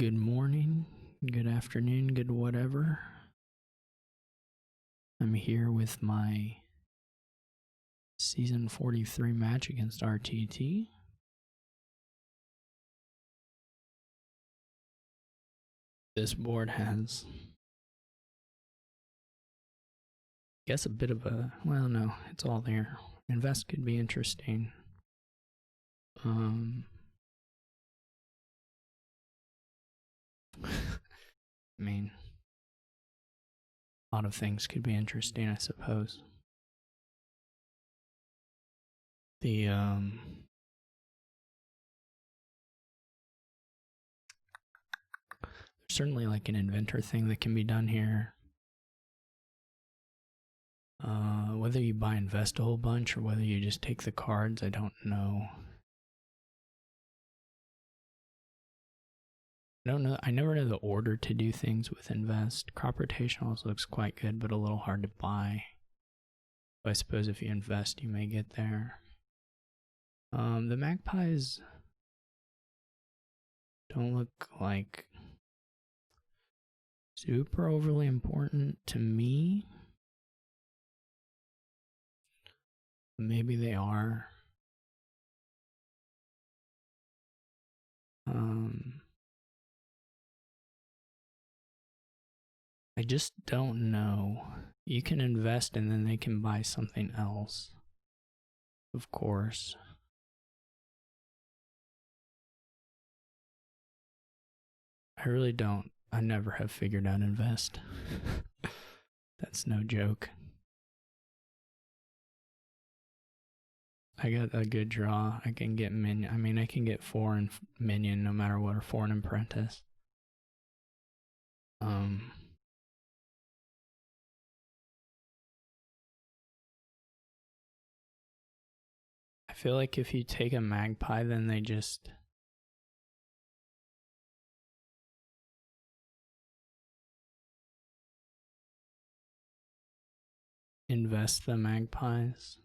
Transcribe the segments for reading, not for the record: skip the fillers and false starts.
Good morning, good afternoon, good whatever. I'm here with my Season 43 match against RTT. This board has, I guess, a bit of a, well, no, it's all there. Invest could be interesting. I mean, a lot of things could be interesting, I suppose. There's certainly like an inventor thing that can be done here. Whether you buy invest a whole bunch or whether you just take the cards, I don't know. I never know the order to do things with invest. Crop rotation also looks quite good, but a little hard to buy. So I suppose if you invest, you may get there. The magpies don't look like super overly important to me. Maybe they are. I just don't know. You can invest and then they can buy something else. Of course. I really don't. I never have figured out invest. That's no joke. I got a good draw. I can get minion. I mean, I can get foreign minion no matter what, or foreign apprentice. I feel like if you take a magpie, then they just invest the magpies.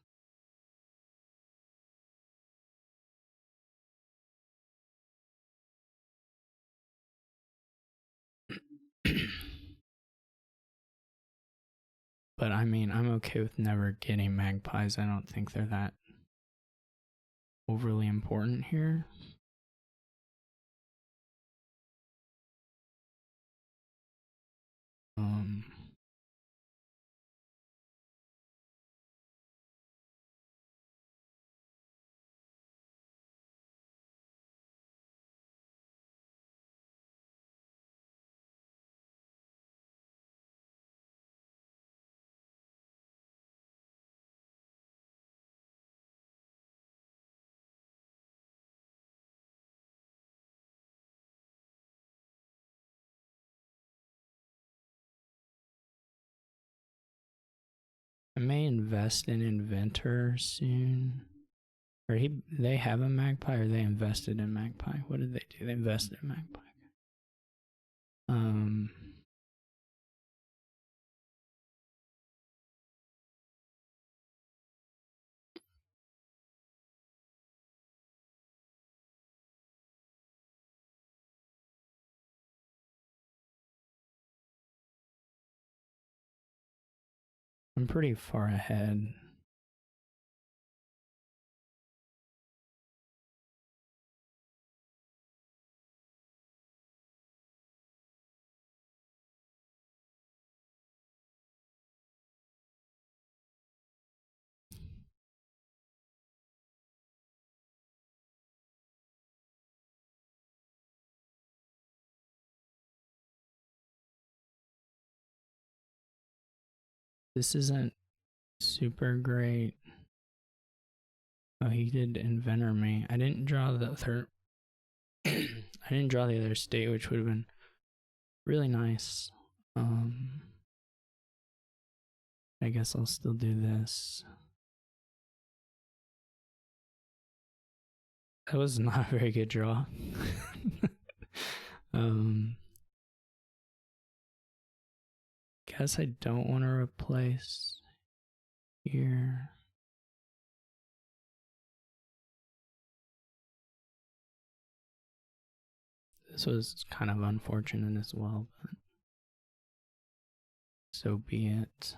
But I mean, I'm okay with never getting magpies. I don't think they're that overly important here. I may invest in Inventor soon. Or they have a magpie, or they invested in magpie. What did they do? They invested in magpie. I'm pretty far ahead. This isn't super great. Oh, he did inventor me. I didn't draw the third. I didn't draw the other state, which would have been really nice. I guess I'll still do this. That was not a very good draw. Guess I don't want to replace here. This was kind of unfortunate as well, but so be it.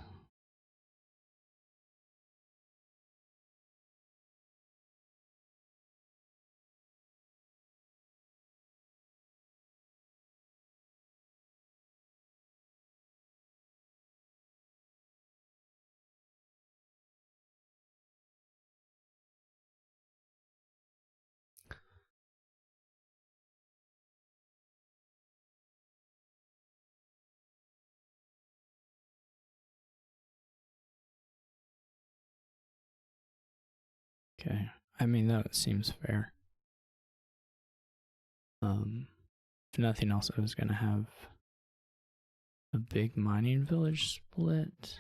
Okay, I mean that seems fair. If nothing else, I was gonna have a big mining village split.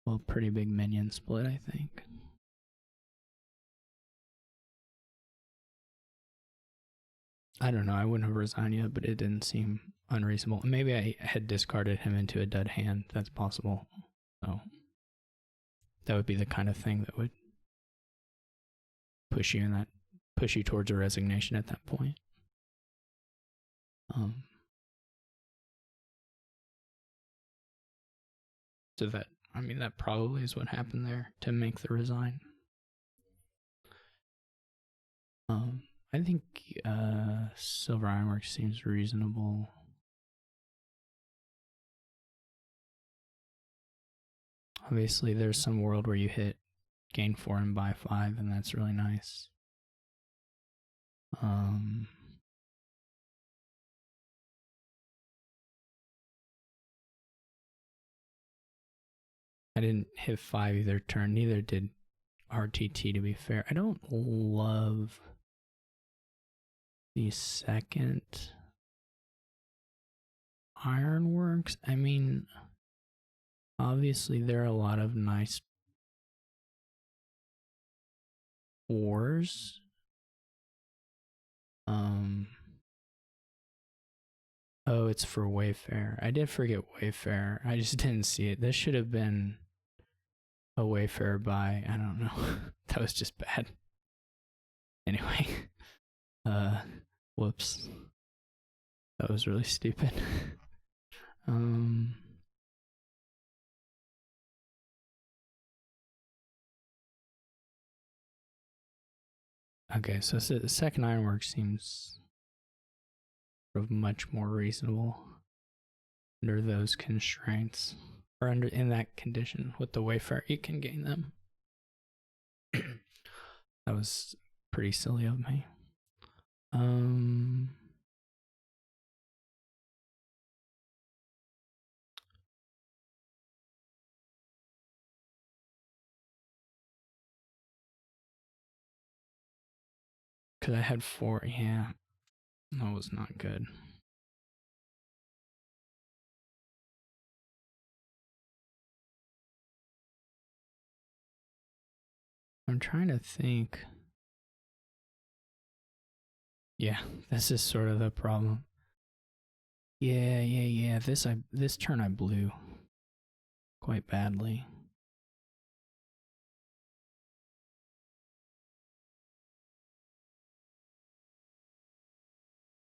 Well, pretty big minion split, I think. I don't know. I wouldn't have resigned yet, but it didn't seem unreasonable. Maybe I had discarded him into a dead hand. That's possible. So that would be the kind of thing that would push you towards a resignation at that point. So that, I mean, that probably is what happened there to make the resign. I think Silver Ironworks seems reasonable. Obviously, there's some world where you hit gain 4 and buy 5, and that's really nice. I didn't hit 5 either turn, neither did RTT, to be fair. I don't love the second Ironworks. I mean, obviously there are a lot of nice wars. Oh, it's for Wayfair. I did forget Wayfair. I just didn't see it. This should have been a Wayfair buy. I don't know. That was just bad. Anyway, whoops. That was really stupid. Okay, so the second Ironwork seems much more reasonable under those constraints, or under in that condition with the Wayfair. You can gain them. That was pretty silly of me. Because I had 4, yeah. That was not good. I'm trying to think. Yeah, this is sort of the problem. Yeah. This turn I blew quite badly.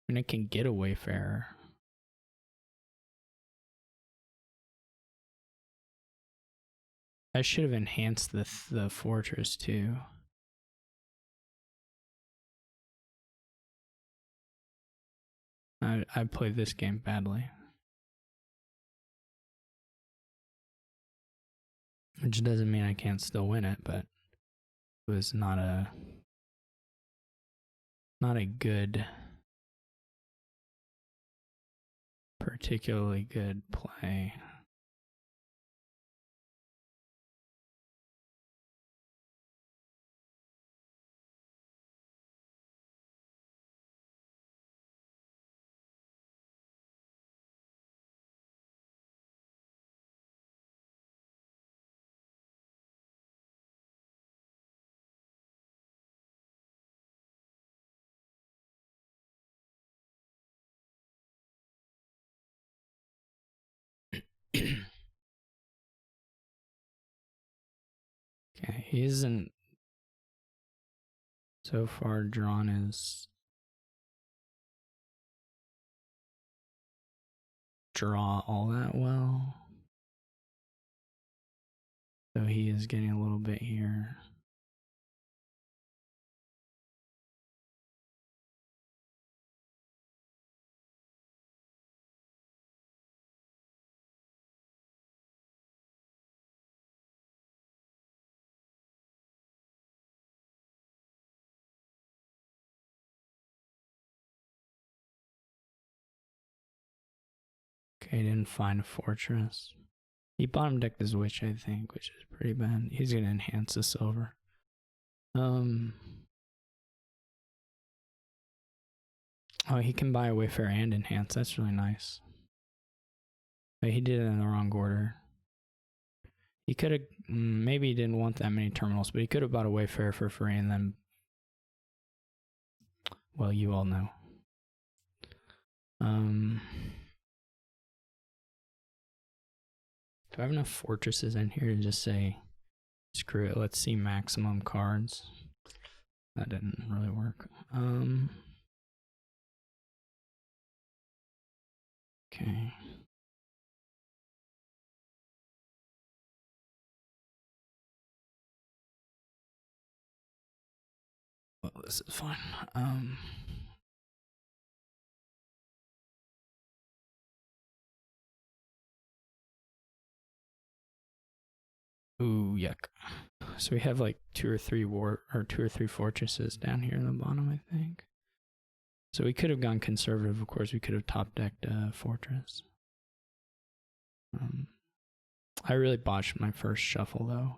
And it can get a Wayfarer. I should have enhanced the fortress too. I played this game badly. Which doesn't mean I can't still win it, but it was not a good, particularly good play. Okay, he isn't so far drawn his draw all that well. So he is getting a little bit here. Okay, didn't find a fortress. He bottom decked his witch, I think, which is pretty bad. He's gonna enhance the silver. Oh, he can buy a Wayfarer and enhance. That's really nice. But he did it in the wrong order. He could have, maybe he didn't want that many terminals, but he could have bought a Wayfarer for free and then, well, you all know. Do I have enough fortresses in here to just say, screw it, let's see maximum cards? That didn't really work. Okay. Well, this is fine. Ooh, yuck. So we have like two or three fortresses down here in the bottom, I think. So we could have gone conservative. Of course, we could have top decked a fortress. I really botched my first shuffle though.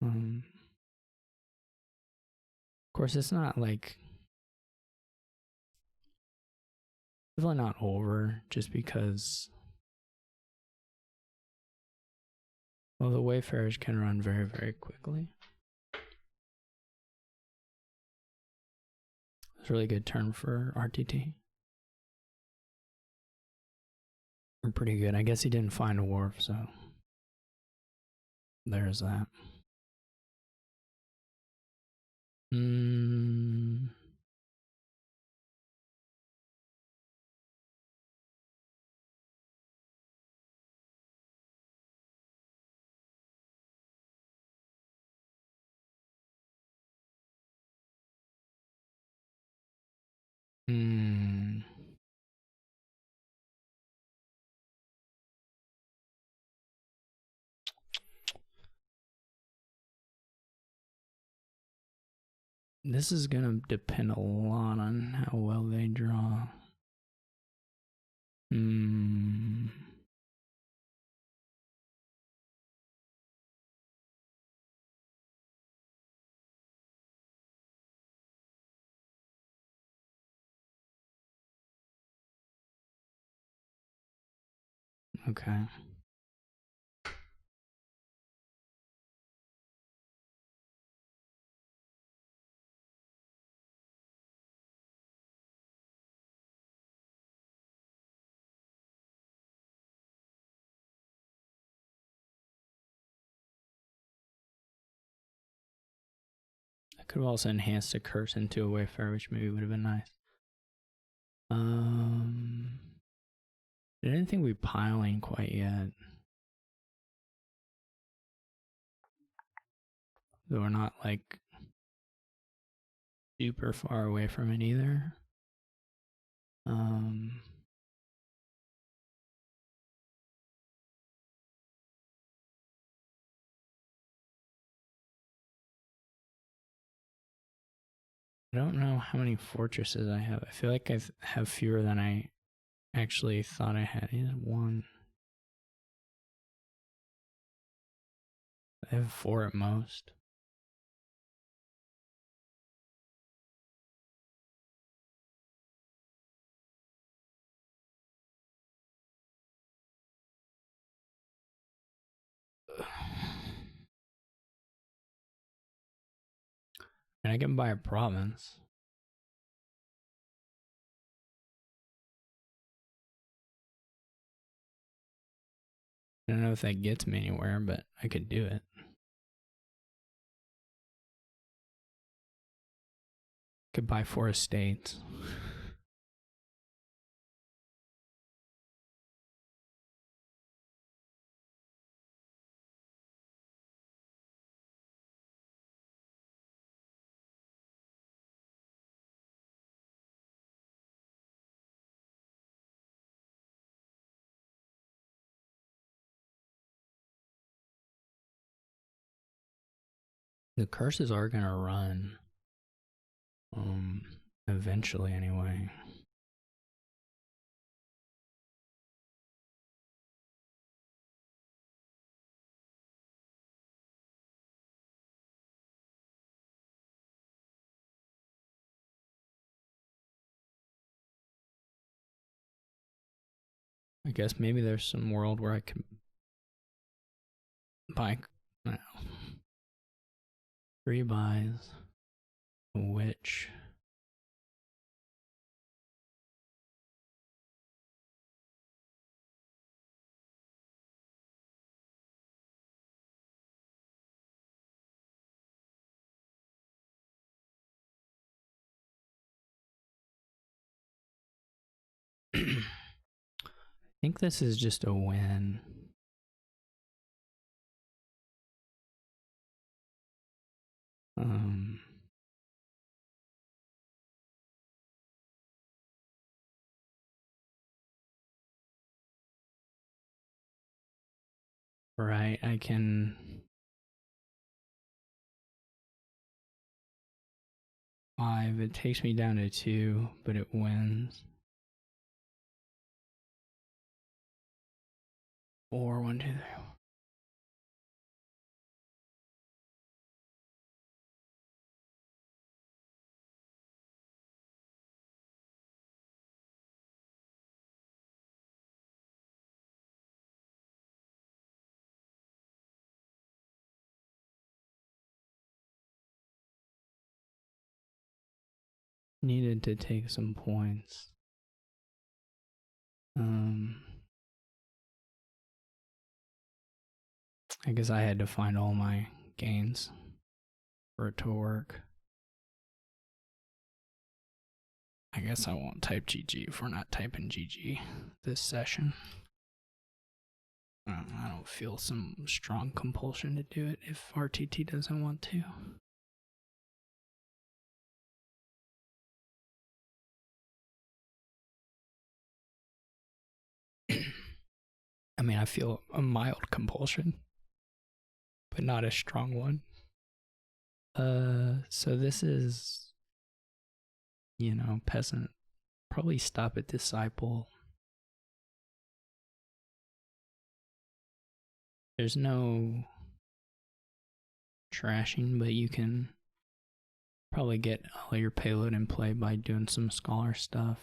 Of course, it's not like definitely not over just because. Well, the Wayfarers can run very, very quickly. It's a really good turn for RTT. Pretty good. I guess he didn't find a wharf, so there's that. This is gonna depend a lot on how well they draw. Okay. I could have also enhanced the curse into a Wayfarer, which maybe would have been nice. I didn't think we piling quite yet. Though we're not like super far away from it either. I don't know how many fortresses I have. I feel like I have fewer than I actually thought I had. One. I have 4 at most. And I can buy a province. I don't know if that gets me anywhere, but I could do it. Could buy 4 estates. The curses are gonna run. Eventually anyway. I guess maybe there's some world where I could buy 3 buys, a witch. I think this is just a win. Right, I can 5. It takes me down to 2, but it wins. 4, 1, 2, 3. Needed to take some points. I guess I had to find all my gains for it to work. I guess I won't type GG if we're not typing GG this session. I don't feel some strong compulsion to do it if RTT doesn't want to. I mean, I feel a mild compulsion, but not a strong one. So this is, peasant. Probably stop at disciple. There's no trashing, but you can probably get all your payload in play by doing some scholar stuff.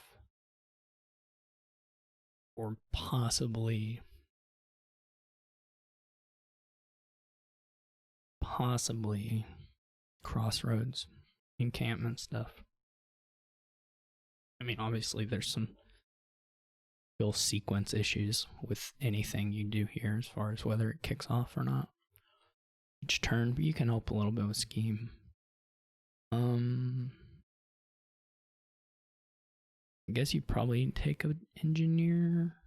Or possibly crossroads encampment stuff. I mean, obviously there's some real sequence issues with anything you do here as far as whether it kicks off or not each turn, but you can help a little bit with scheme. I guess you probably take an engineer.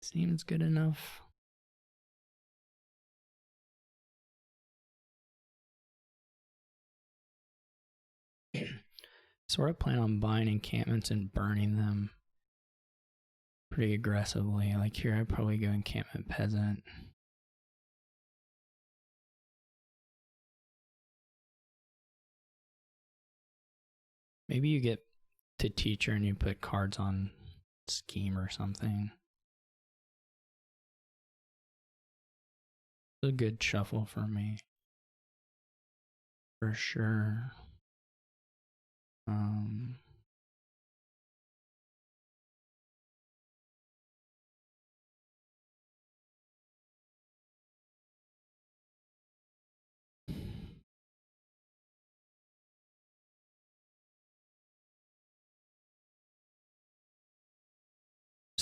Seems good enough. Sort of plan on buying encampments and burning them pretty aggressively. Like here, I'd probably go encampment peasant. Maybe you get to teacher and you put cards on scheme or something. It's a good shuffle for me. For sure.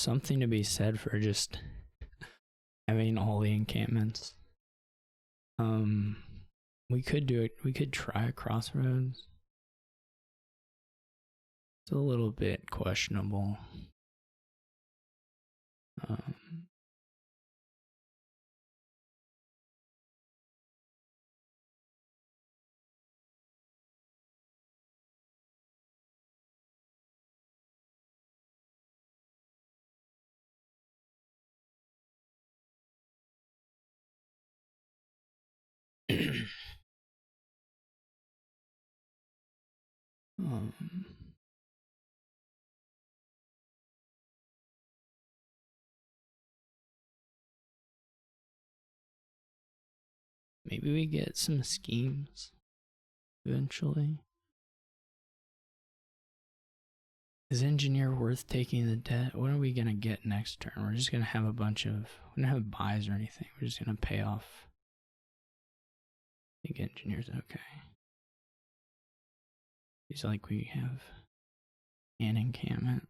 something to be said for just having all the encampments. We could do it. We could try Crossroads. It's a little bit questionable. Maybe we get some schemes eventually. Is engineer worth taking the debt? What are we gonna get next turn? We're just gonna have a bunch of. We don't have buys or anything. We're just gonna pay off. I think engineer's okay. It's like we have an encampment.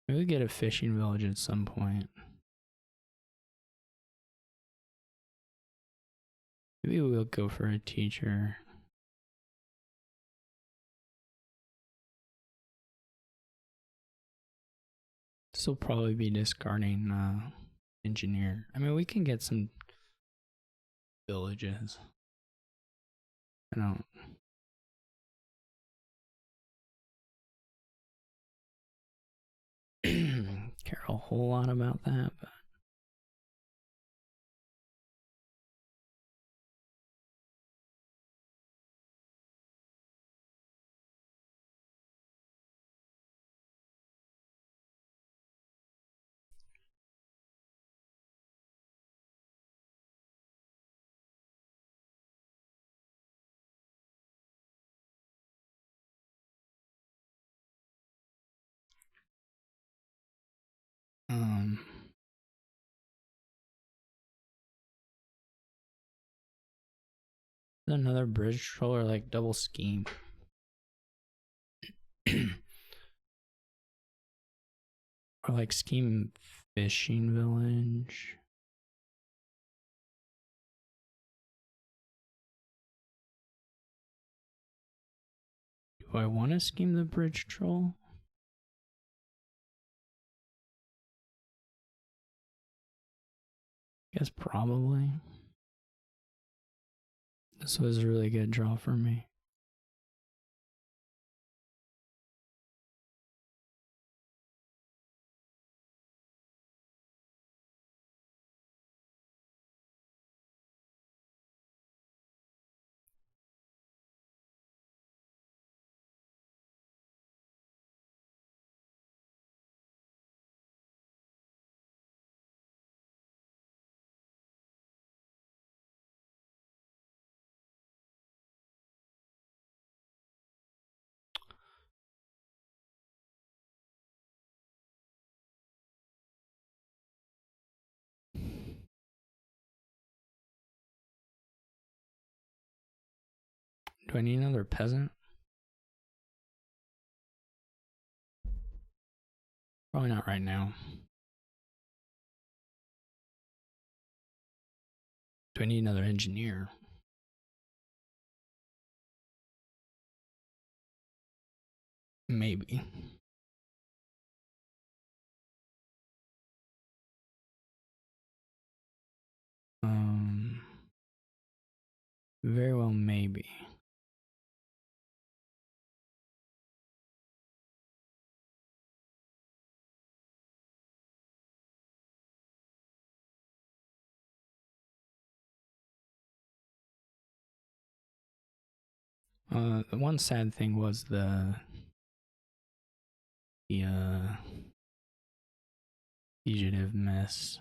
Maybe we get a fishing village at some point. Maybe we'll go for a teacher. This will probably be discarding engineer. I mean, we can get some villages. I don't. Care a whole lot about that, but another bridge troll or like double scheme. Or like scheme fishing village. Do I want to scheme the bridge troll? I guess probably. This was a really good draw for me. Do I need another peasant? Probably not right now. Do I need another engineer? Maybe. Very well, maybe. The one sad thing was the fugitive mess,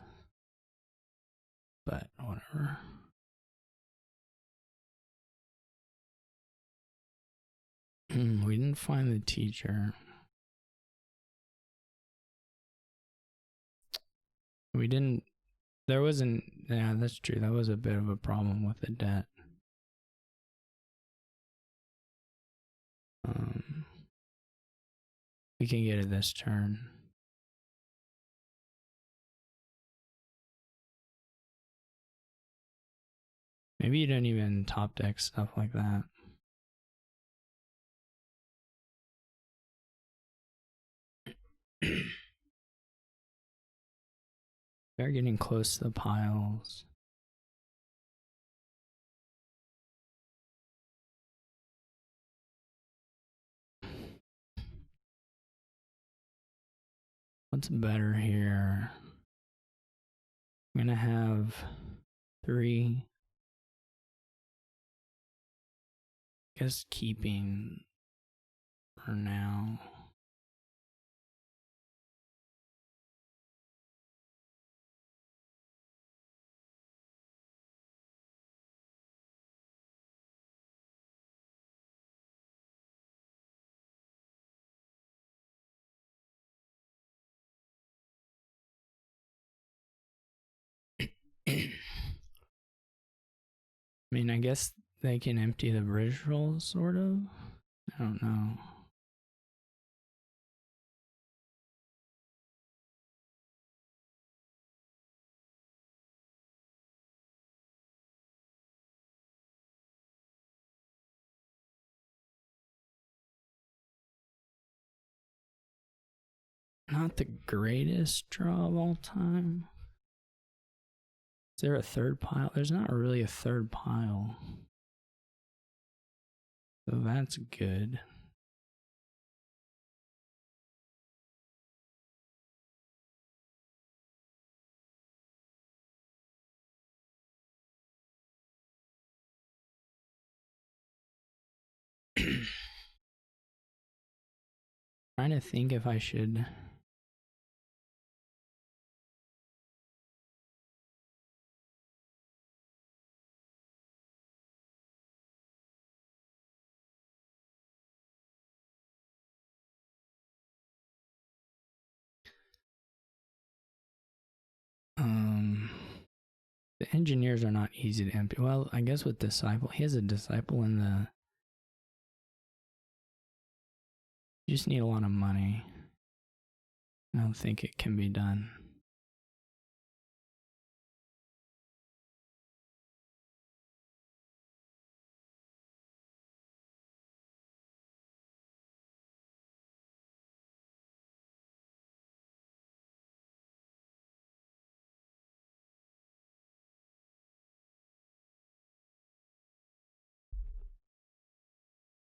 but whatever. We didn't find the teacher. We didn't. There wasn't. Yeah, that's true. That was a bit of a problem with the debt. We can get it this turn. Maybe you don't even top deck stuff like that. They're getting close to the piles. What's better here? I'm gonna have 3. Guess keeping for now. I mean, I guess they can empty the bridge roll, sort of. I don't know. Not the greatest draw of all time. Is there a third pile? There's not really a third pile. So that's good. Trying to think if I should. The engineers are not easy to empty. Well, I guess with disciple, he has a disciple in the. You just need a lot of money. I don't think it can be done.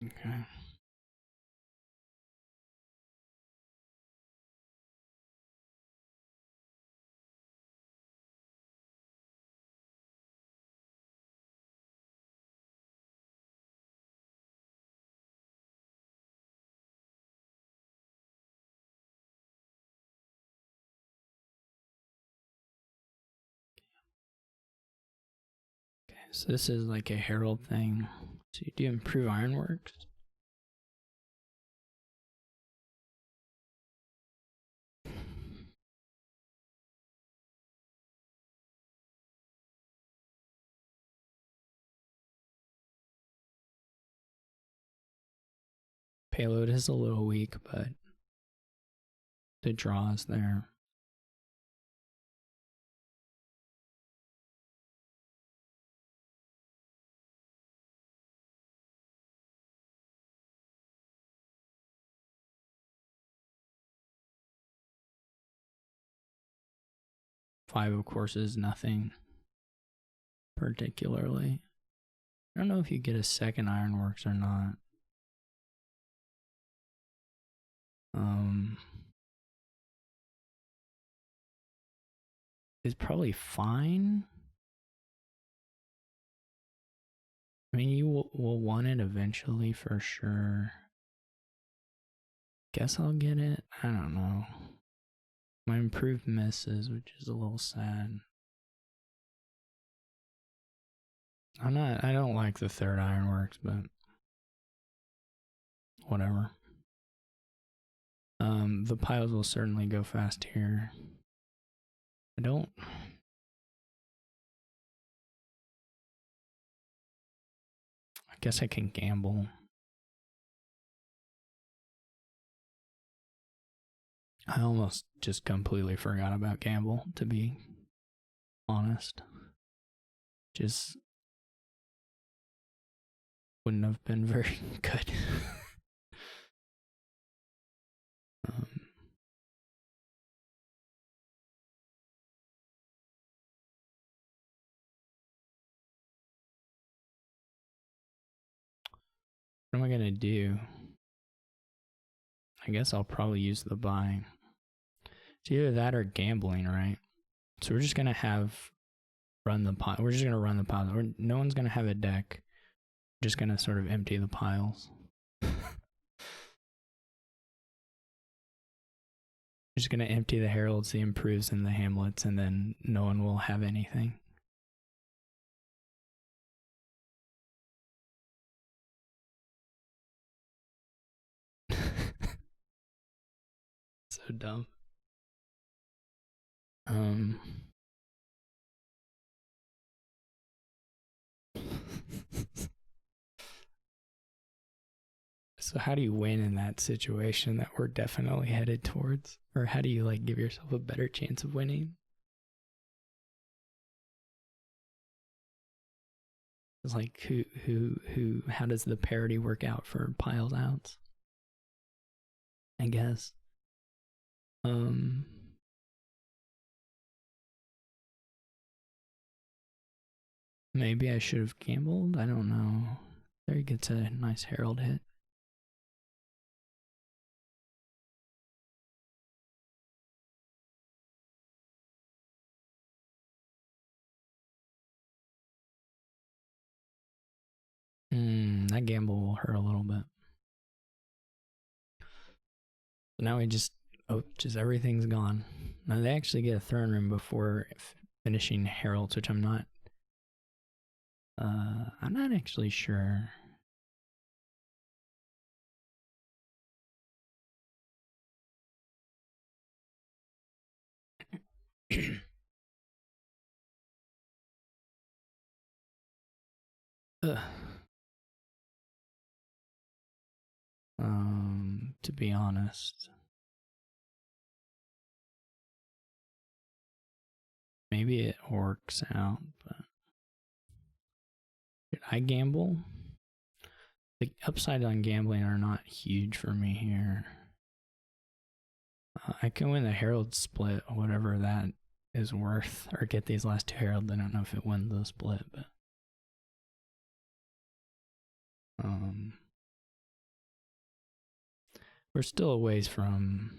Okay. So this is like a herald thing. So you do improve ironworks. Payload is a little weak, but the draw is there. Five, of course, is nothing particularly. I don't know if you get a second ironworks or not. It's probably fine. I mean, you will want it eventually for sure. Guess I'll get it. I don't know. My improved misses, which is a little sad. I don't like the third ironworks, but whatever. The piles will certainly go fast here. I guess I can gamble. I almost just completely forgot about gamble, to be honest. Just wouldn't have been very good. What am I gonna do? I guess I'll probably use the buy. It's either that or gambling, right? So we're just gonna run the pile. We're just gonna run the pile. No one's gonna have a deck. We're just gonna sort of empty the piles. Just gonna empty the heralds, the improves, and the hamlets, and then no one will have anything. So dumb. So how do you win in that situation that we're definitely headed towards? Or how do you like give yourself a better chance of winning? It's like how does the parity work out for piles outs? I guess. Maybe I should have gambled. I don't know. There he gets a nice herald hit. That gamble will hurt a little bit. So now we just everything's gone. Now they actually get a throne room before finishing heralds, which I'm not actually sure. To be honest, maybe it works out, but should I gamble? The upside on gambling are not huge for me here. I can win the herald split, whatever that is worth, or get these last two heralds. I don't know if it wins the split, but we're still a ways from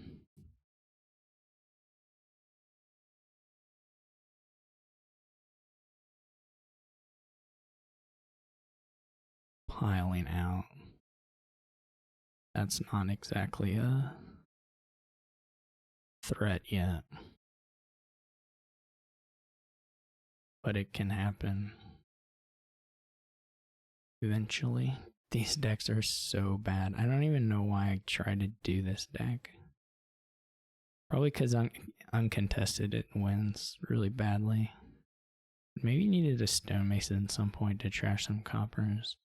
piling out. That's not exactly a threat yet, but it can happen eventually. These decks are so bad. I don't even know why I tried to do this deck. Probably because uncontested it wins really badly. Maybe needed a stonemason at some point to trash some coppers.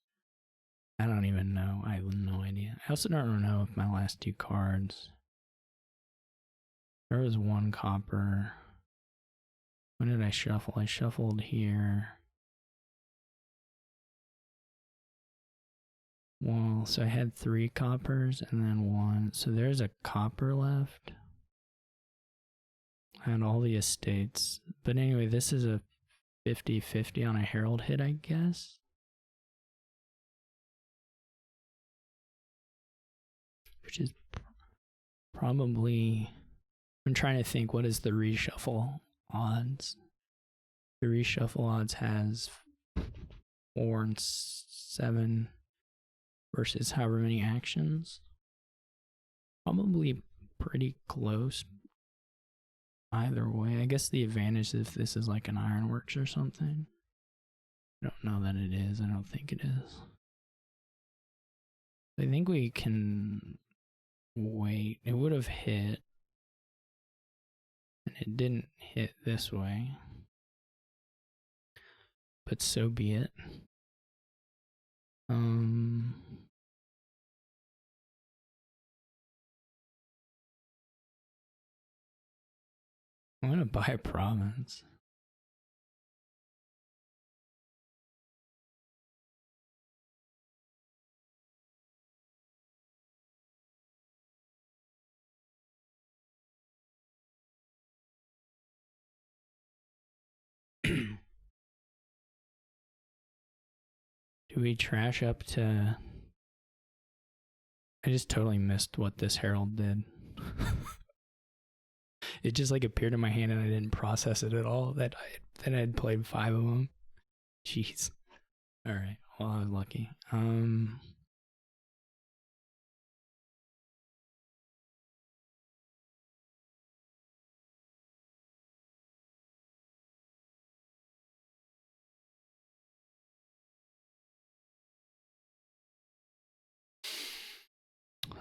I don't even know. I have no idea. I also don't know if my last two cards. There was one copper. When did I shuffle? I shuffled here. Well, so I had 3 coppers and then 1. So there's a copper left. I had all the estates. But anyway, this is a 50-50 on a herald hit, I guess. Which is probably... I'm trying to think, what is the reshuffle odds? The reshuffle odds has 4 and 7 versus however many actions. Probably pretty close either way. I guess the advantage is if this is like an ironworks or something. I don't know that it is. I don't think it is. I think we can wait. It would have hit, and it didn't hit this way. But so be it. I'm gonna buy a province. Do we trash up to... I just totally missed what this herald did. It just like appeared in my hand and I didn't process it at all that I had played 5 of them. Jeez. All right. Well, I was lucky.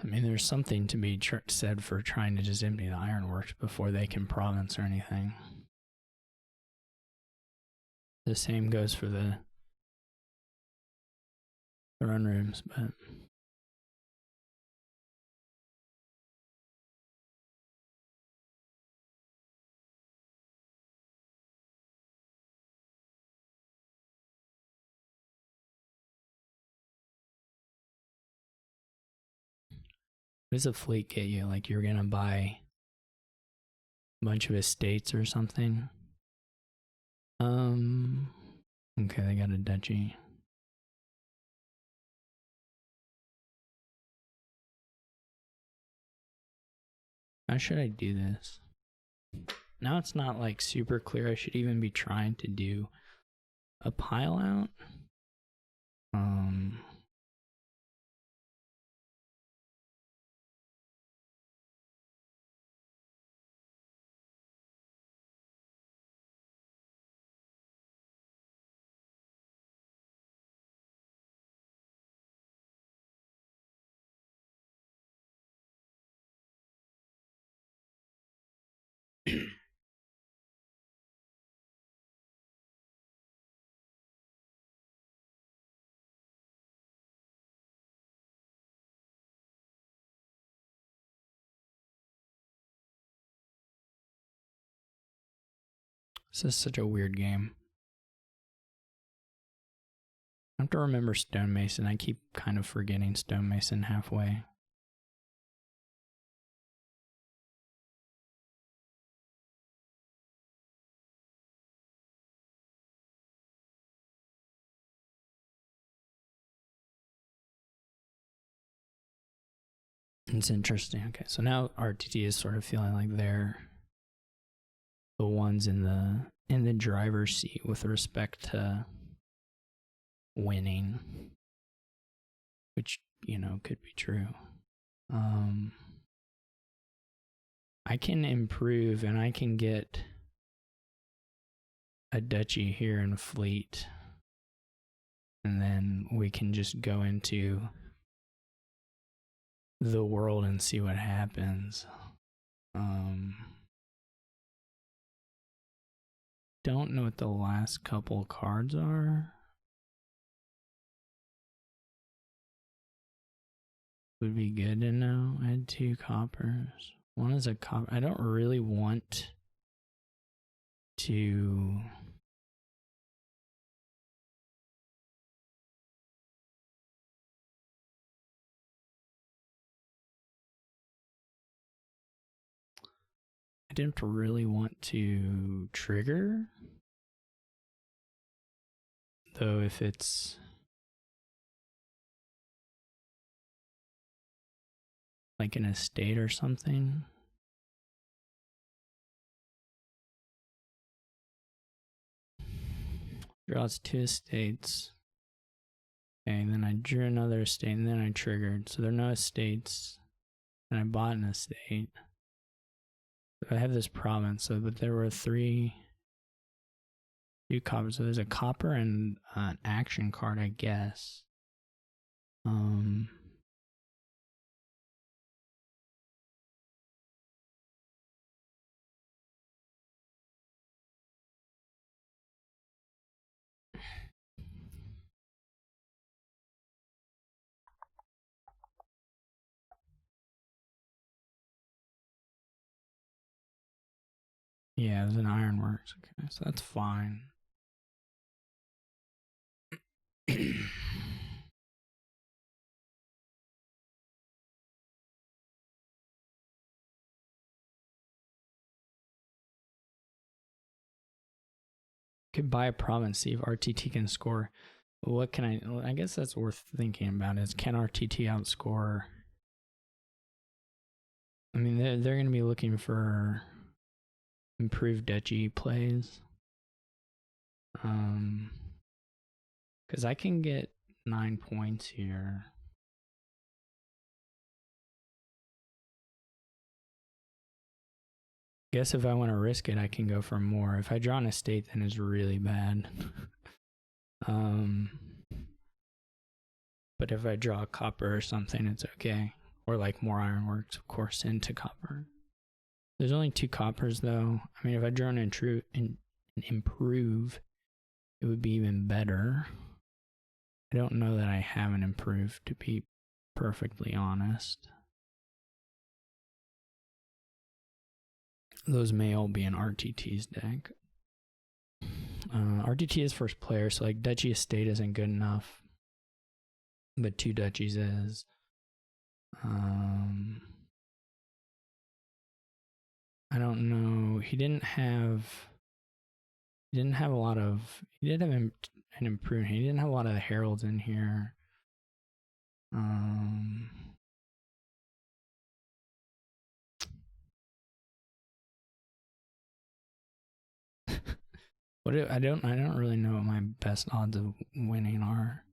I mean, there's something to be said for trying to just empty the ironworks before they can province or anything. The same goes for the run rooms, but what does a fleet get you? Like you're gonna buy a bunch of estates or something? Okay, they got a duchy. How should I do this? Now it's not like super clear. I should even be trying to do a pile out. This is such a weird game. I have to remember stonemason. I keep kind of forgetting stonemason halfway. It's interesting. Okay, so now RTT is sort of feeling like they're the ones in the driver's seat with respect to winning, which, you know, could be true. I can improve and I can get a duchy here in Fleet, and then we can just go into the world and see what happens. Don't know what the last couple cards are. Would be good to know. I had 2 coppers. One is a copper. I don't really want to... I didn't really want to trigger. Though if it's... like an estate or something. Draws 2 estates. Okay, and then I drew another estate and then I triggered. So there are no estates. And I bought an estate. I have this province, so but there were 2 coppers. So there's a copper and an action card, I guess. Yeah, there's an ironworks. Okay, so that's fine. Could buy a province, see if RTT can score. What can I guess that's worth thinking about is, can RTT outscore? I mean, they're going to be looking for improved Deji plays. Because I can get 9 points here. Guess if I want to risk it, I can go for more. If I draw an estate, then it's really bad. But if I draw a copper or something, it's okay. Or like more ironworks, of course, into copper. There's only 2 coppers though. I mean, if I draw an improve, it would be even better. I don't know that I have an improve, to be perfectly honest. Those may all be in RTT's deck. RTT is first player, so like Duchy Estate isn't good enough. But 2 duchies is. I don't know. He didn't have a lot of. He did have an improvement. He didn't have a lot of heralds in here. I don't really know what my best odds of winning are.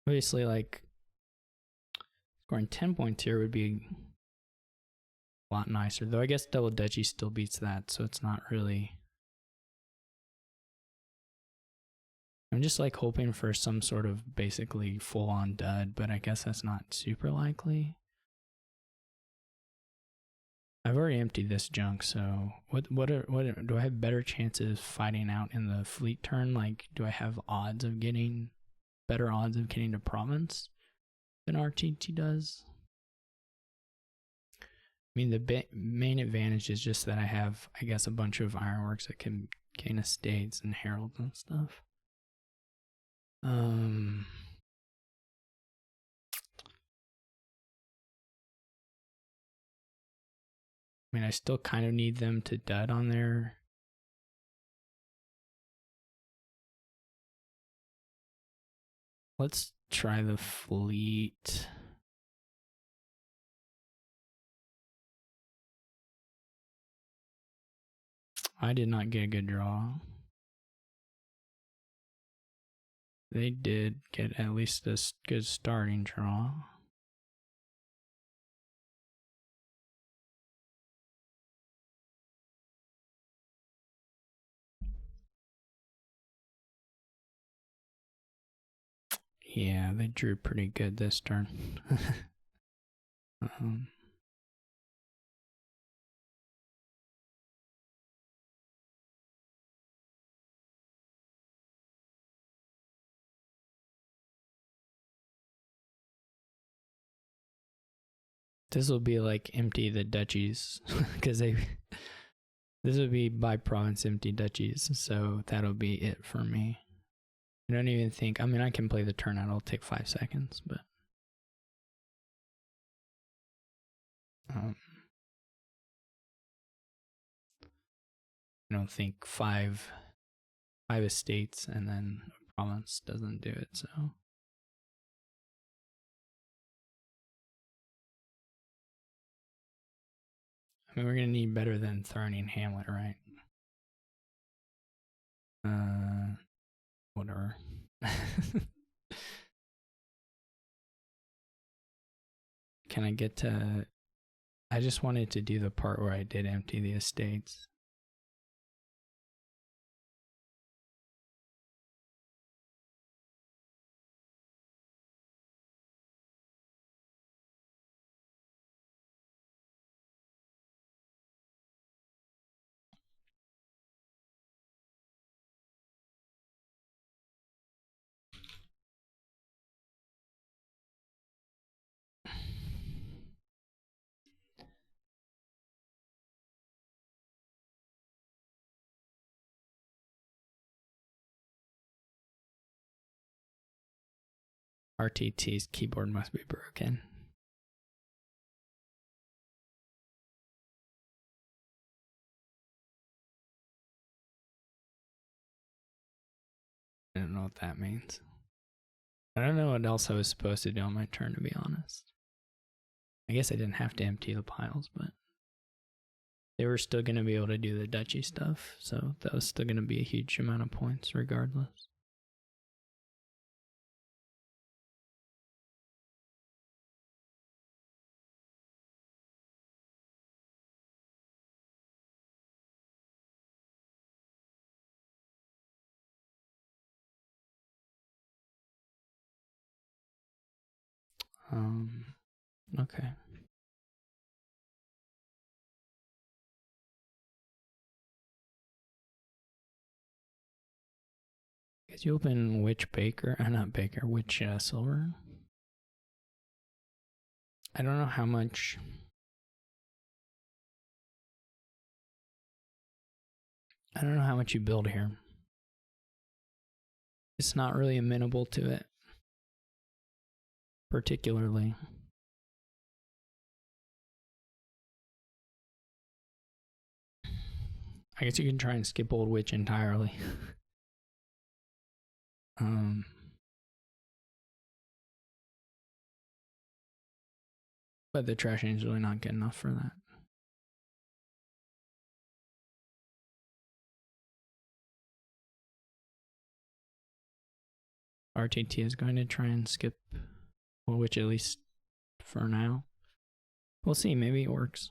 Obviously, like scoring 10 points here would be a lot nicer, though. I guess double duchy still beats that, so it's not really. I'm just like hoping for some sort of basically full-on dud, but I guess that's not super likely. I've already emptied this junk, so what do I have better chances fighting out in the fleet turn? Like, do I have better odds of getting to province than RTT does? I mean, the main advantage is just that I have, I guess, a bunch of ironworks that can gain estates and heralds and stuff. I mean, I still kind of need them to dud on there. Let's try the fleet. I did not get a good draw. They did get at least a good starting draw. Yeah, they drew pretty good this turn. This will be like empty the duchies because this would be by province empty duchies, so that'll be it for me. I don't even think. I mean, I can play the turn out. It'll take 5 seconds, but I don't think five estates and then a province doesn't do it. So I mean, we're gonna need better than Throwing Hamlet, right? Whatever. Can I get to? I just wanted to do the part where I did empty the estates. RTT's keyboard must be broken. I don't know what that means. I don't know what else I was supposed to do on my turn, to be honest. I guess I didn't have to empty the piles, but they were still going to be able to do the duchy stuff, so that was still going to be a huge amount of points regardless. Okay. Guess you open which baker? Not baker, which silver? I don't know how much. I don't know how much you build here. It's not really amenable to it, particularly. I guess you can try and skip Old Witch entirely. But the trashing is really not good enough for that. RTT is going to try and skip Old Witch, at least for now. We'll see, maybe it works.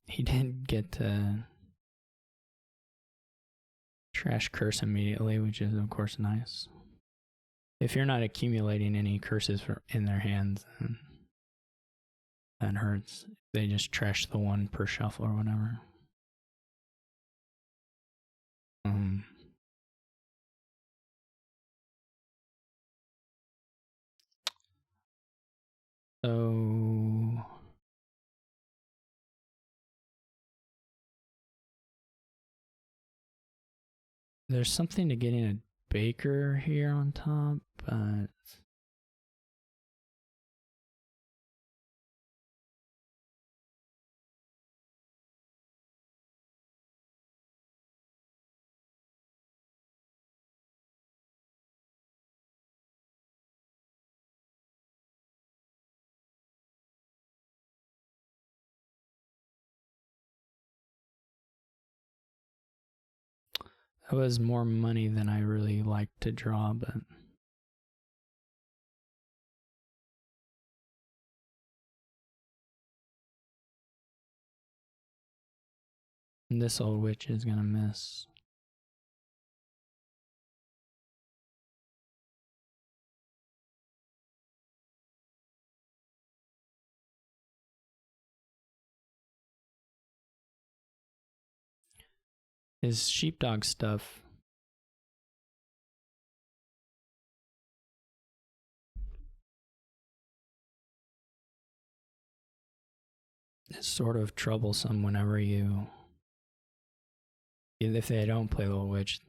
He did get to trash curse immediately, which is of course nice. If you're not accumulating any curses in their hands, then that hurts. They just trash the one per shuffle or whatever. So there's something to getting a baker here on top, but that was more money than I really liked to draw, but this Old Witch is gonna miss. His sheepdog stuff is sort of troublesome whenever if they don't play Old Witch.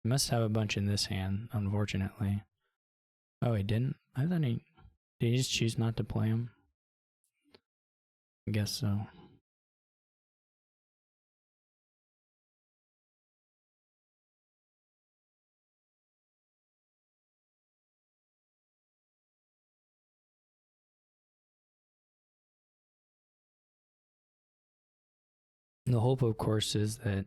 Must have a bunch in this hand, unfortunately. Oh, he didn't? I thought did he just choose not to play him? I guess so. The hope, of course, is that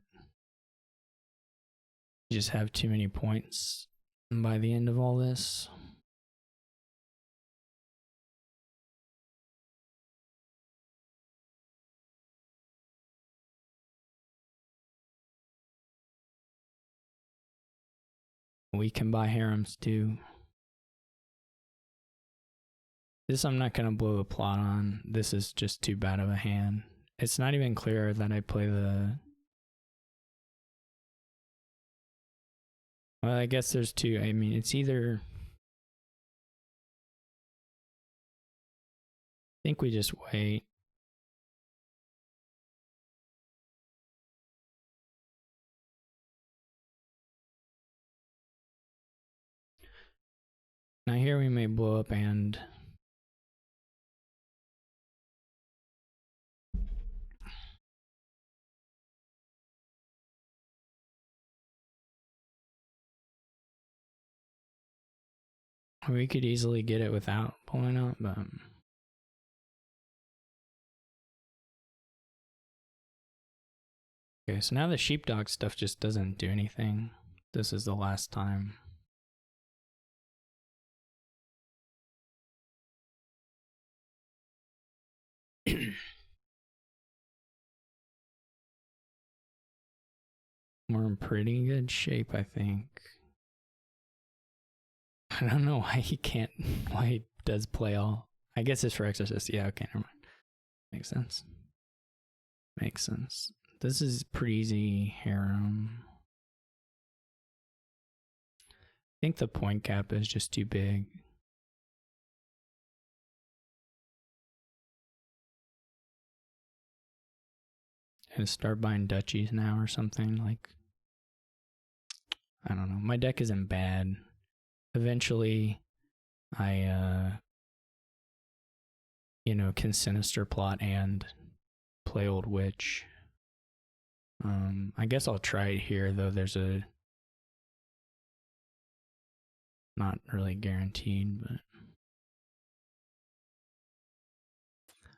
you just have too many points by the end of all this. We can buy harems too. This I'm not going to blow the plot on. This is just too bad of a hand. It's not even clear that I play the... Well, I guess there's two. I mean, it's either... I think we just wait. Now here we may blow up and... We could easily get it without blowing up, but... Okay, so now the sheepdog stuff just doesn't do anything. This is the last time. We're in pretty good shape, I think. I don't know why he can't, why he does play all. I guess it's for Exorcist. Yeah, okay, never mind. Makes sense. Makes sense. This is pretty easy harem. I think the point cap is just too big. And start buying duchies now or something, like, I don't know. My deck isn't bad. Eventually, I, you know, can Sinister Plot and play Old Witch. I guess I'll try it here, though there's a... Not really guaranteed, but...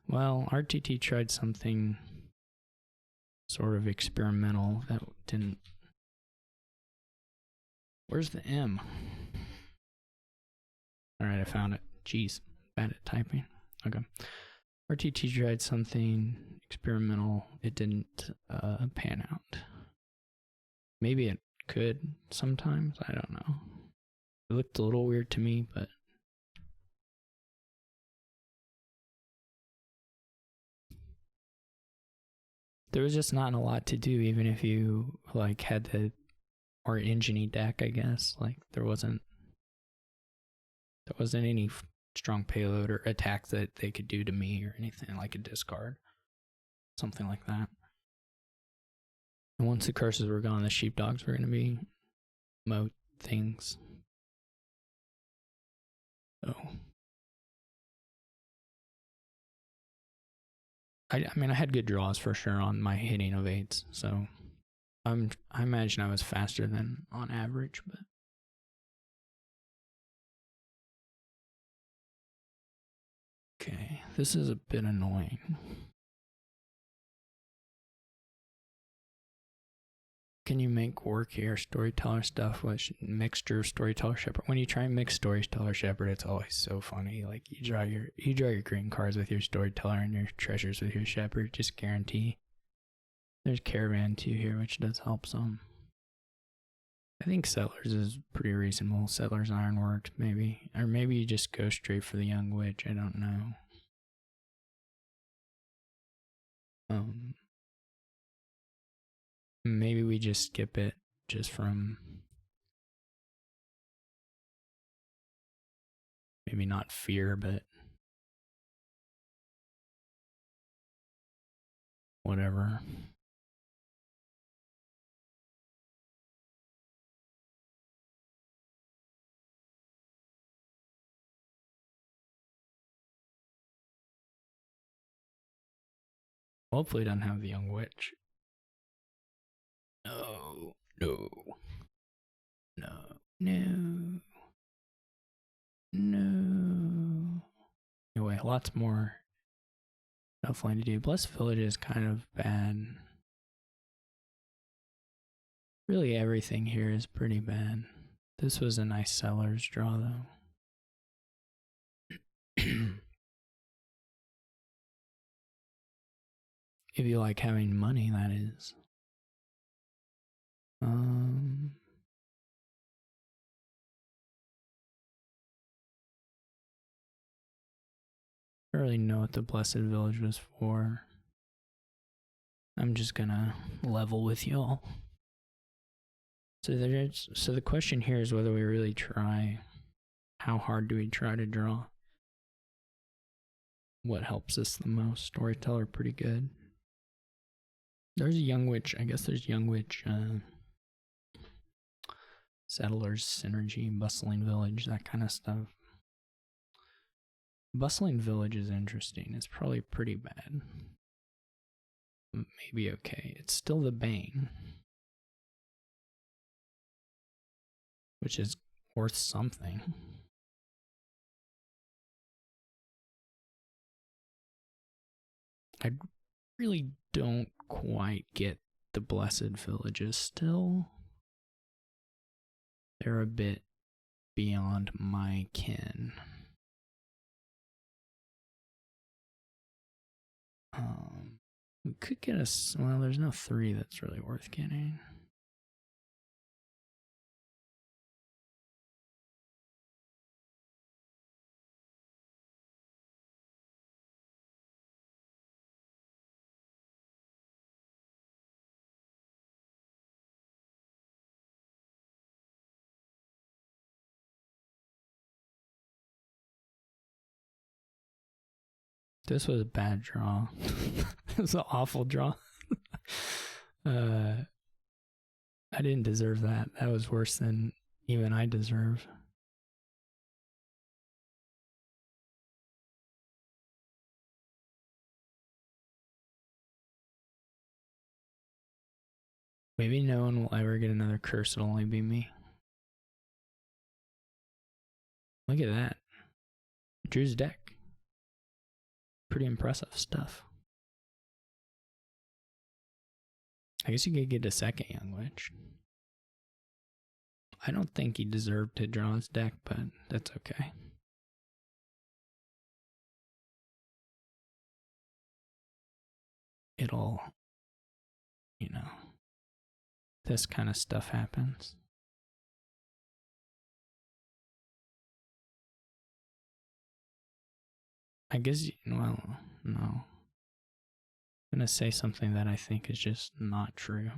Well, RTT tried something sort of experimental that didn't... Where's the M? Alright, I found it. Jeez, bad at typing. Okay. RTT tried something experimental. It didn't pan out. Maybe it could sometimes. I don't know. It looked a little weird to me, but... There was just not a lot to do, even if you, like, had the more engine-y deck, I guess. Like, there wasn't any strong payload or attack that they could do to me or anything, like a discard. Something like that. And once the curses were gone, the sheepdogs were going to be moat things. So... I mean, I had good draws for sure on my hitting of 8s, so I imagine I was faster than on average, but... Okay, this is a bit annoying. Can you make work here? Storyteller stuff, which mixture storyteller shepherd. When you try and mix storyteller shepherd, it's always so funny. Like you draw your green cards with your storyteller and your treasures with your shepherd. Just guarantee. There's caravan too here, which does help some. I think settlers is pretty reasonable. Settlers ironworks maybe, or maybe you just go straight for the young witch. I don't know. Maybe we just skip it just from... Maybe not fear, but... Whatever. Hopefully it doesn't have the young witch. No. No. No. No. No. Anyway, lots more definitely to do. Blessed Village is kind of bad. Really everything here is pretty bad. This was a nice seller's draw though. If you like having money, that is. don't really know what the Blessed Village was for. I'm just gonna level with y'all. So the question here is whether we really try. How hard do we try to draw? What helps us the most? Storyteller, pretty good. There's a Young Witch. I guess there's Young Witch, Settlers, Synergy, Bustling Village, that kind of stuff. Bustling Village is interesting. It's probably pretty bad. Maybe okay. It's still the Bane, which is worth something. I really don't quite get the Blessed Villages still. They're a bit beyond my ken. We could get a... Well, there's no 3 that's really worth getting. This was a bad draw. It was an awful draw. I didn't deserve that. That was worse than even I deserve. Maybe no one will ever get another curse. It'll only be me. Look at that. Drew's deck. Pretty impressive stuff. I guess you could get a second Young Witch. I don't think he deserved to draw his deck, but that's okay. It'll, you know, this kind of stuff happens. I guess, well, no. I'm gonna say something that I think is just not true.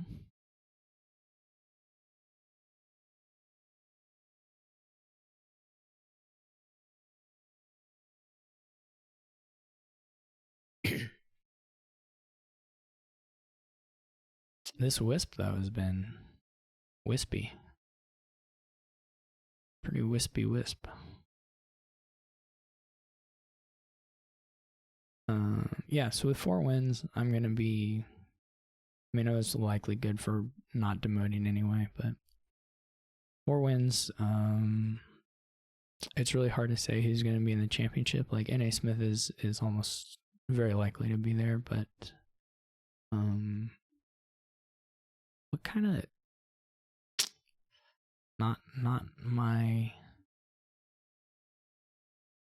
This wisp, though, has been wispy. Pretty wispy wisp. Yeah, so with 4 wins, I'm going to be... I mean, I was likely good for not demoting anyway, but 4 wins. It's really hard to say who's going to be in the championship. Like, N.A. Smith is almost very likely to be there, but... what kind of... Not my...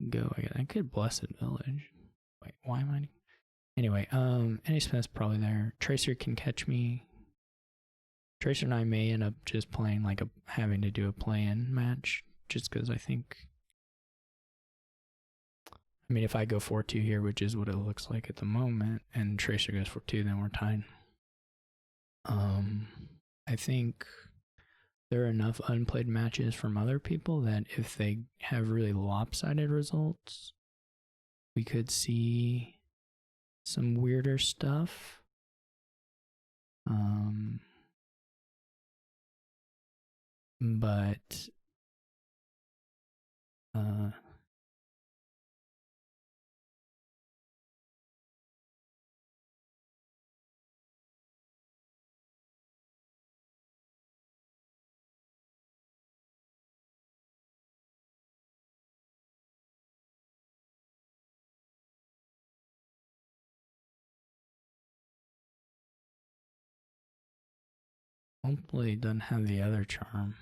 Go, I could Blessed Village. Wait, why am I... Anyway, N.A. Smith's probably there. Tracer can catch me. Tracer and I may end up just playing like having to do a play-in match, just because I think... I mean, if I go 4-2 here, which is what it looks like at the moment, and Tracer goes 4-2, then we're tied. I think there are enough unplayed matches from other people that if they have really lopsided results, we could see some weirder stuff. But hopefully it doesn't have the other charm.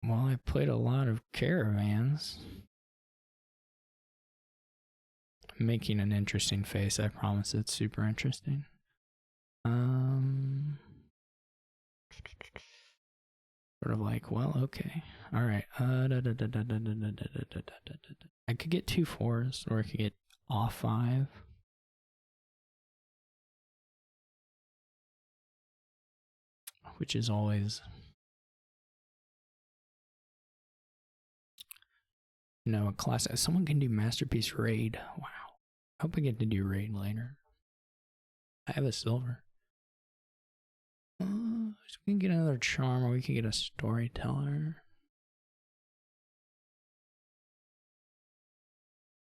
Well, I played a lot of caravans. I'm making an interesting face, I promise it's super interesting. Sort of like, well, okay. Alright. I could get 2 4s, or I could get off 5. Which is always, you know, a class. Someone can do Masterpiece Raid. Wow. I hope I get to do Raid later. I have a silver. So we can get another charm, or we can get a storyteller.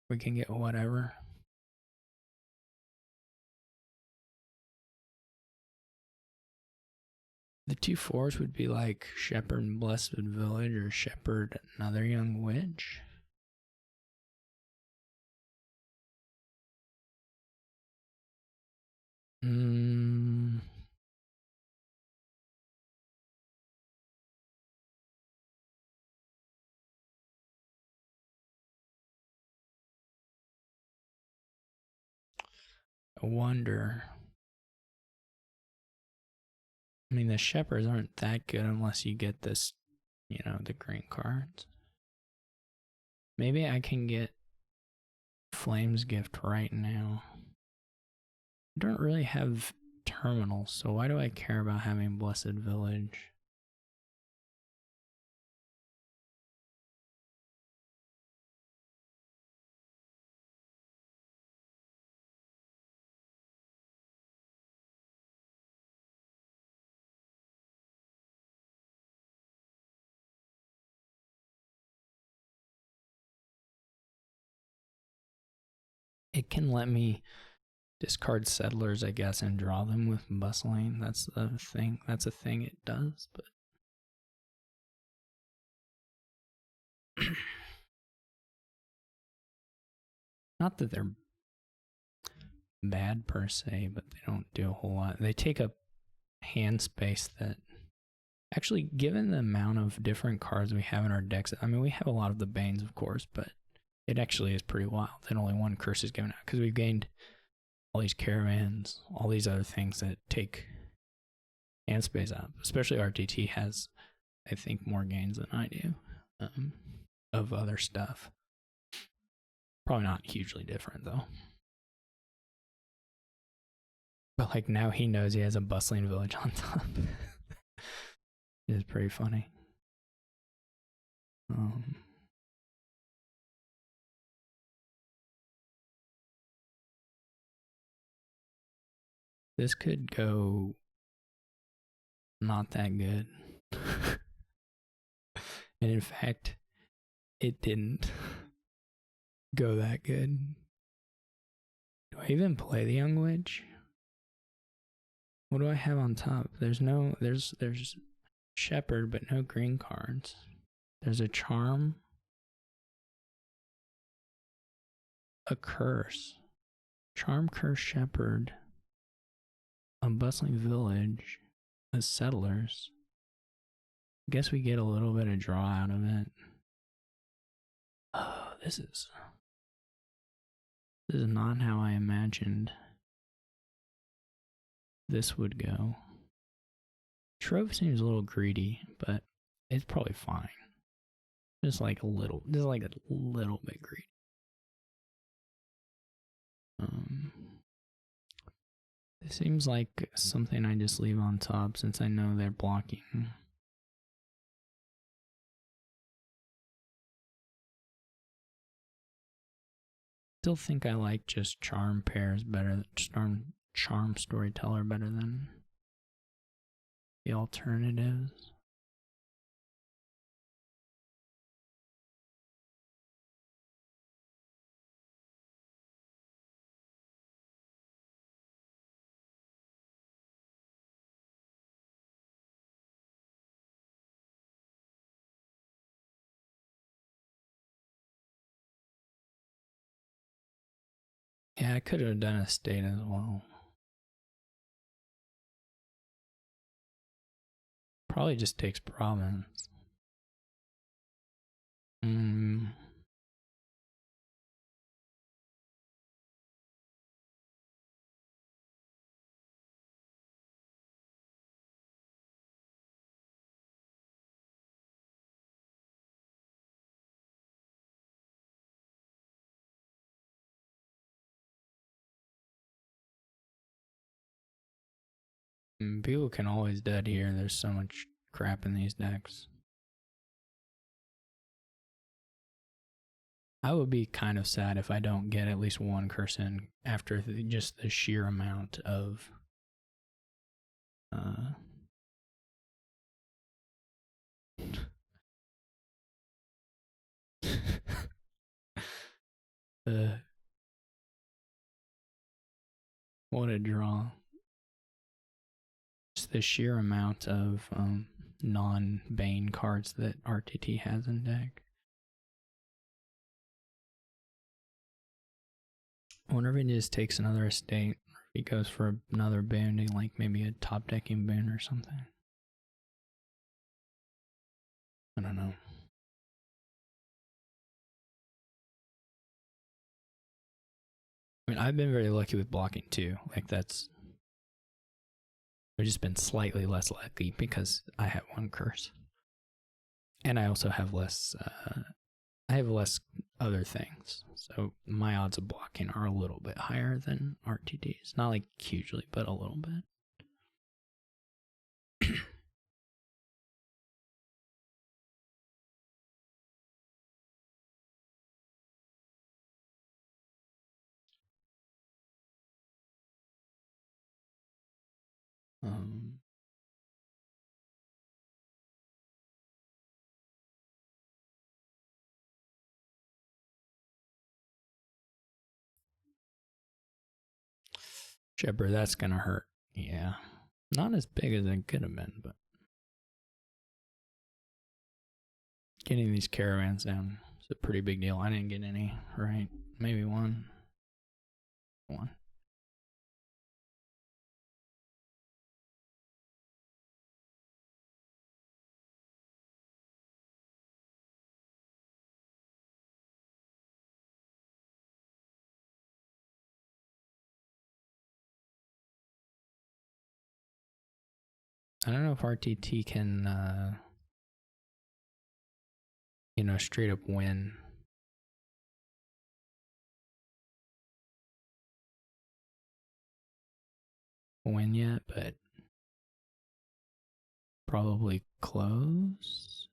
We can get whatever. The 2 4s would be like Shepherd and Blessed Village, or Shepherd Another Young Witch. I wonder. I mean, the shepherds aren't that good unless you get this, you know, the green cards. Maybe I can get Flame's Gift right now. I don't really have terminals, so why do I care about having Blessed Village? It can let me discard settlers, I guess, and draw them with bustling. That's the thing. That's a thing it does, but not that they're bad per se, but they don't do a whole lot. They take up hand space that actually, given the amount of different cards we have in our decks, I mean, we have a lot of the Banes, of course, but it actually is pretty wild that only one curse is given out, because we've gained all these caravans, all these other things that take hand space up. Especially RTT has, I think, more gains than I do of other stuff. Probably not hugely different, though. But like now he knows he has a bustling village on top. It is pretty funny. This could go not that good. And in fact, it didn't go that good. Do I even play the Young Witch? What do I have on top? There's Shepherd, but no green cards. There's a Charm, a Curse, Charm, Curse, Shepherd, a Bustling Village, a Settlers. I guess we get a little bit of draw out of it. Oh, this is not how I imagined this would go. Trove seems a little greedy, but it's probably fine. Just like a little bit greedy. It seems like something I just leave on top since I know they're blocking. Still think I like just charm pairs better, charm storyteller better than the alternatives. Yeah, I could have done a state as well. Probably just takes province. People can always dead here. There's so much crap in these decks. I would be kind of sad if I don't get at least one curse in after just the sheer amount of what a draw. Just the sheer amount of non-Bane cards that RTT has in deck. I wonder if he just takes another estate, or if he goes for another boon, like maybe a top decking boon or something. I don't know. I mean, I've been very lucky with blocking too. Like that's, I've just been slightly less lucky because I have one curse, and I also have less. I have less other things, so my odds of blocking are a little bit higher than RTT's. Not like hugely, but a little bit. Shepherd, that's gonna hurt. Yeah, not as big as it could have been, but getting these caravans down is a pretty big deal. I didn't get any, right? Maybe one. I don't know if RTT can, straight up win. Win yet, but probably close.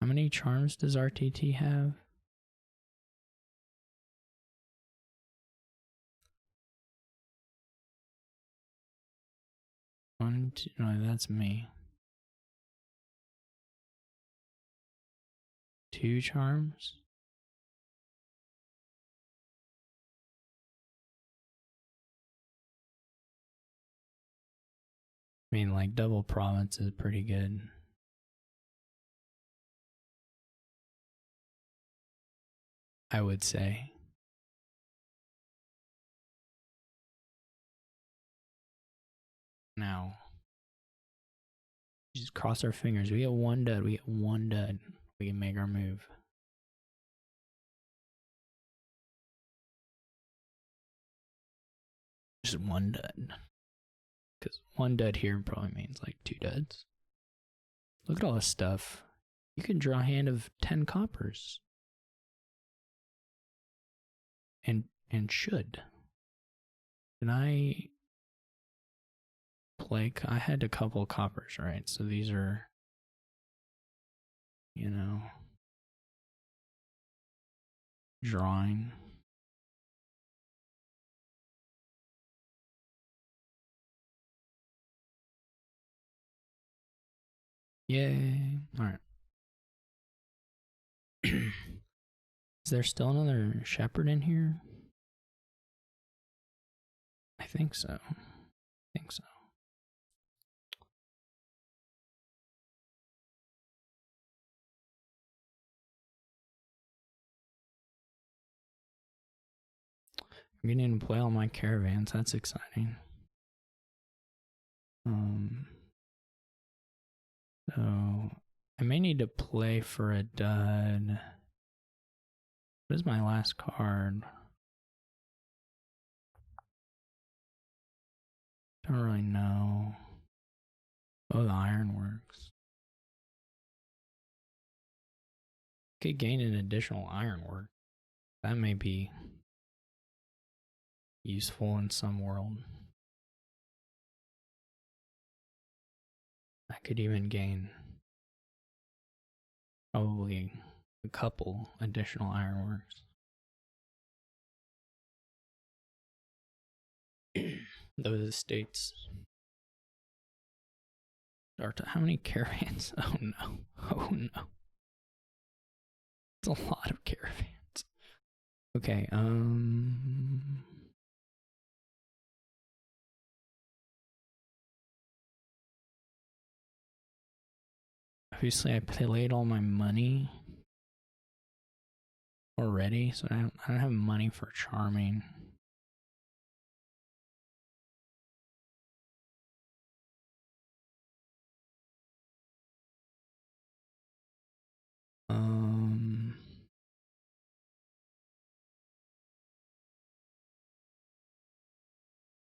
How many charms does RTT have? One, two, no, that's me. 2 charms? I mean, like, double province is pretty good. I would say. Now, just cross our fingers. We get 1 dud. We get 1 dud. We can make our move. Just 1 dud. Because 1 dud here probably means like 2 duds. Look at all this stuff. You can draw a hand of 10 coppers. And should. Can I play? I had a couple of coppers, right? So these are, drawing. Yay. Alright. Is there still another shepherd in here? I think so. I'm getting to play all my caravans. That's exciting. So I may need to play for a dud. What is my last card? Don't really know. Oh, the ironworks. Could gain an additional ironwork. That may be useful in some world. I could even gain probably a couple additional ironworks. Those estates are how many caravans? Oh no. Oh no. It's a lot of caravans. Okay, obviously I played all my money already, so I don't have money for charming.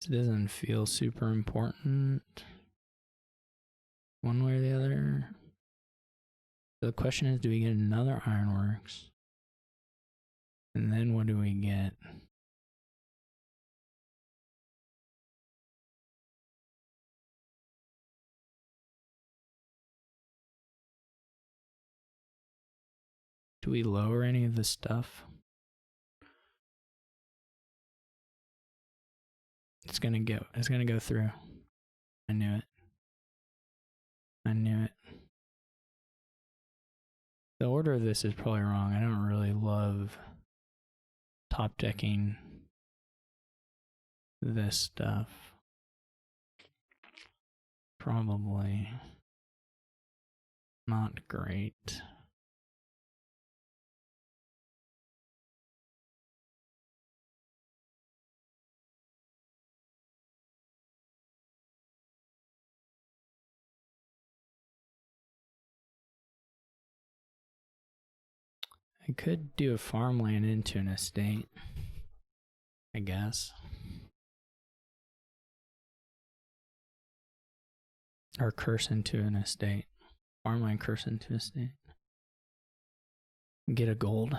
This doesn't feel super important one way or the other. So the question is, do we get another ironworks? And then what do we get? Do we lower any of this stuff? It's gonna go through. I knew it. I knew it. The order of this is probably wrong. I don't really love top decking this stuff. Probably not great. I could do a farmland into an estate, I guess. Or curse into an estate. Farmland curse into an estate. Get a gold.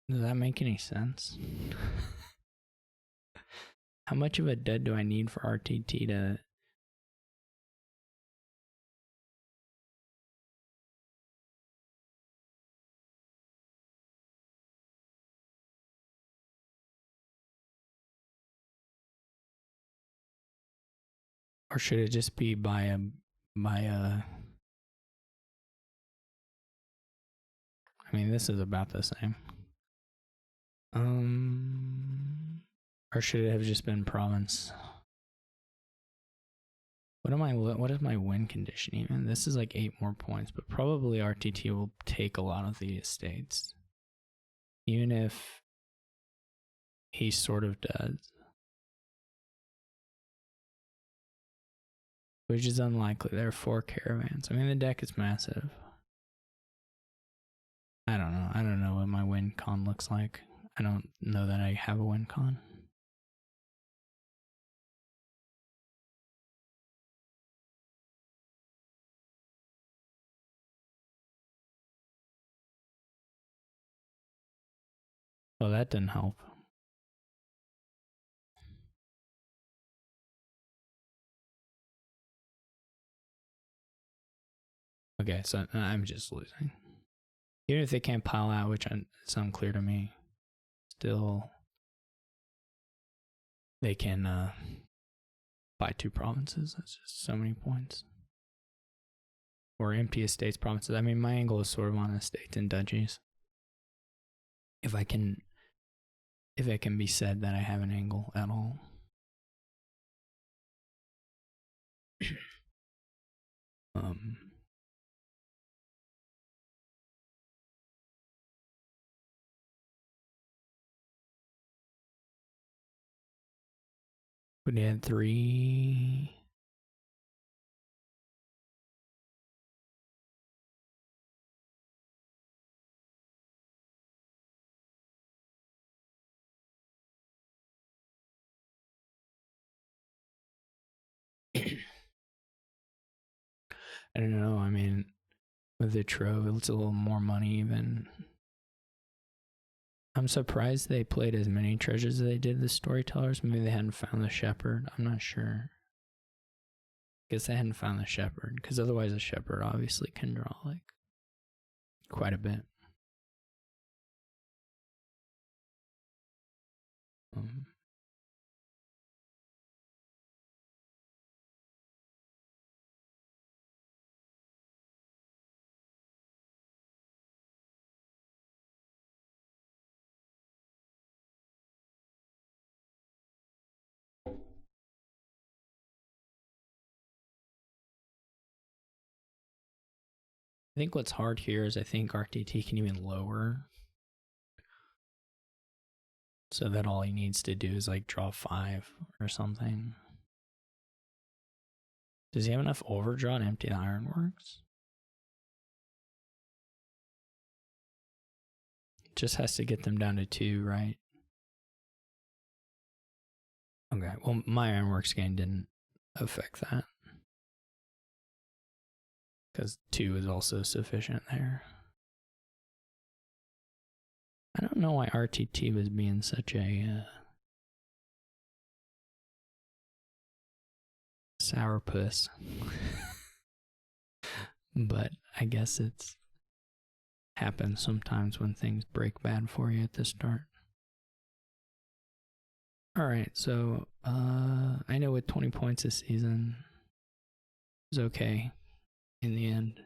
Does that make any sense? How much of a dud do I need for RTT to... Or should it just be by a... I mean, this is about the same. Or should it have just been province? What is my win condition even? This is like 8 more points, but probably RTT will take a lot of the estates. Even if he sort of does. Which is unlikely. There are 4 caravans. I mean, the deck is massive. I don't know. I don't know what my win con looks like. I don't know that I have a win con. Well, that didn't help. Okay, so I'm just losing. Even if they can't pile out, which it's unclear to me, still they can buy 2 provinces. That's just so many points. Or empty estates provinces. I mean, my angle is sort of on estates and duchies. If I can if it can be said that I have an angle at all. But he had 3. I don't know. I mean, with the Trove, it's a little more money even. I'm surprised they played as many treasures as they did the storytellers. Maybe they hadn't found the shepherd. I'm not sure. Guess they hadn't found the shepherd, because otherwise the shepherd obviously can draw like quite a bit. I think what's hard here is I think RTT can even lower, so that all he needs to do is like draw 5 or something. Does he have enough overdraw to empty the ironworks? Just has to get them down to 2, right? Okay, well, my ironworks gain didn't affect that, because 2 is also sufficient there. I don't know why RTT was being such a sourpuss. But I guess it's happens sometimes when things break bad for you at the start. Alright, so I know with 20 points this season it was okay in the end.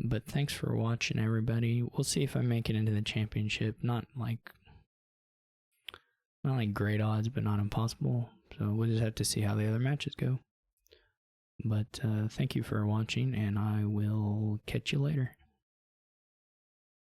But thanks for watching, everybody. We'll see if I make it into the championship. Not like great odds, but not impossible. So we'll just have to see how the other matches go. But thank you for watching, and I will catch you later.